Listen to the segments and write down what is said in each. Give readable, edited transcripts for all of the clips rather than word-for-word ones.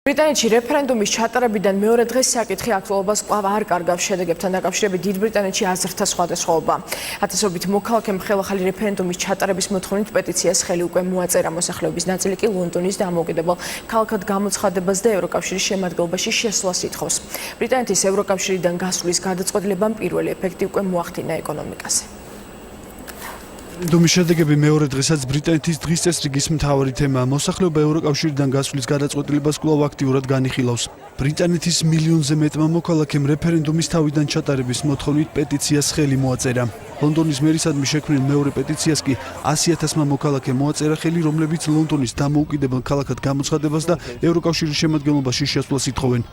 ბრიტანეთში რეფერენდუმის ჩატარებიდან მეორე დღეს საკითხი აქტუალობას კვლავ არ კარგავს. შედეგებთან დაკავშირებით დიდ ბრიტანეთში აზრთა სხვადასხვაობა. ათასობით მოქალაქემ ხელახალი რეფერენდუმის ჩატარების მოთხოვნით პეტიციას ხელი უკვე მოაწერა. მოსახლეობის ნაწილი კი ლონდონის დამოუკიდებელ ქალაქად გამოცხადებას და ევროკავშირის შემადგენლობაში შესვლას ითხოვს. ბრიტანეთის ევროკავშირიდან გასვლის გადაწყვეტილებამ პირველი ეფექტი უკვე მოახდინა ეკონომიკაზე. რეფერენდუმის შედეგები მეორე დღესაც ბრიტანეთის დღის წესრიგის მთავარი თემაა. მოსახლეობა ევროკავშირიდან გასვლის გადაწყვეტილებას კვლავ აქტიურად განიხილავს. ბრიტანეთის მილიონზე მეტმა მოქალაქემ რეფერენდუმის თავიდან ჩატარების მოთხოვნით პეტიციას ხელი მოაწერა. ლონდონის მერისადმი შექმნილ მეორე პეტიციას კი 100,000-მა მოქალაქემ მოაწერა ხელი, რომლებიც ლონდონის დამოუკიდებელ ქალაქად გამოცხადებას და ევროკავშირის შემადგენლობაში შესვლას ითხოვენ.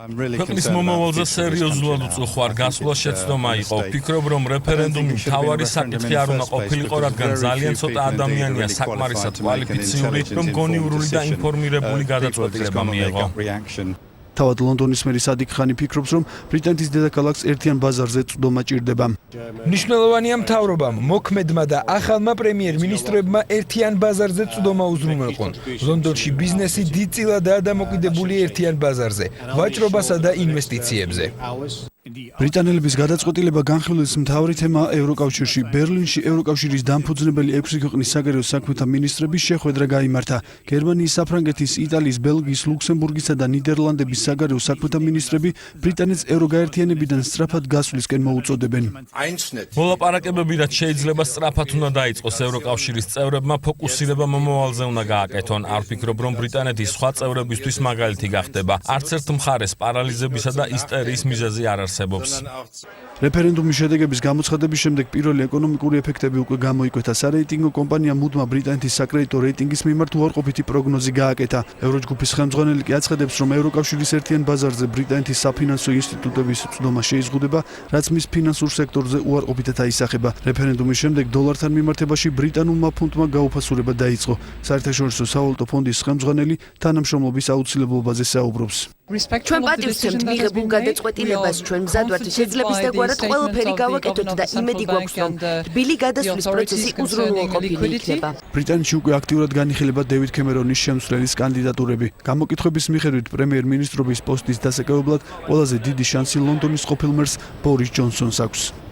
ქვეყნის მომავალზე სერიოზულად უწყხვარ გასვლა შეცდომა იყო. ვფიქრობ, რომ რეფერენდუმი მთავარი საკითხი არ უნდა ყოფილიყო, რადგან ძალიან ცოტა ადამიანია საკმარისად კვალიფიციური, რომ გონივრული და ინფორმირებული გადაწყვეტილება მიეღო. თავად ლონდონის მერი სადიკ ხანი ფიქრობს, რომ ბრიტანეთის დედაქალაქს ერთიან ბაზარზე წვდომა ჭირდება. მნიშვნელოვანია მთავრობამ, მოქმედმა და ახალმა პრემიერ-მინისტრებმა ერთიან ბაზარზე წვდომა უზრუნველყონ. ლონდონში ბიზნესი დიდწილადაა დამოკიდებული ერთიან ბაზარზე, ვაჭრობასა და ინვესტიციებზე. ბრიტანელების გადაწყვეტილება განხილვის მთავარი თემაა ევროკავშირში. ბერლინში ევროკავშირის დამფუძნებელი 6 ქვეყნის საგარეო საქმეთა მინისტრების შეხვედრა გაიმართა. გერმანიის, საფრანგეთის, იტალიის, ბელგიის, ლუქსემბურგისა და ნიდერლანდების საგარეო საქმეთა მინისტრები ბრიტანეთს ევროგაერთიანებიდან სწრაფად გასვლისკენ მოუწოდებენ. მოლაპარაკებები რაც შეიძლება სწრაფად უნდა დაიწყოს. ევროკავშირის წევრებმა ფოკუსირება მომავალზე უნდა გააკეთონ. არ ვფიქრობ, რომ ბრიტანეთის სხვა წევრებისთვის მაგალითი გახდება. არც ერთ მხარეს პარალიზებისა და ისტერიის მიზეზი არ არსებობს. რეფერენდუმის შედეგების გამოცხადების შემდეგ პირველი ეკონომიკური ეფექტები უკვე გამოიკვეთა. სარეიტინგო კომპანია მუდმა ბრიტანეთის საკრედიტო რეიტინგის მიმართ უარყოფითი პროგნოზი გააკეთა. ევროჯგუფის ხელმძღვანელი კი აცხადებს, რომ ევროკავშირის ერთიან ბაზარზე ბრიტანეთის საფინანსო ინსტიტუტების წვდომა შეიზღუდება, რაც მის ფინანსურ სექტორზე უარყოფითად აისახება. რეფერენდუმის შემდეგ დოლართან მიმართებაში ბრიტანულმა ფუნტმა გაუფასურება დაიწყო. საერთაშორისო სავალუტო ფონდის ხელმძღვანელი თანამშრომლობის აუცილებლობაზე საუბრობს. ჩვენ პატივცემთ მიღებულ გადაწყვეტილებას, ჩვენ მზად ვართ შეძლებისდაგვარად ყველაფერი გავაკეთოთ და იმედი გვაქვს, რომ რბილი გადასვლის პროცესი უზრუნველყოფილი იქნება. ბრიტანეთში უკვე აქტიურად განიხილება დევიდ კემერონის შემცვლელის კანდიდატურები. გამოკითხვების მიხედვით პრემიერ-მინისტრობის პოსტის დასაკავებლად ყველაზე დიდი შანსი ლონდონის ყოფილ მერს ბორის ჯონსონს აქვს.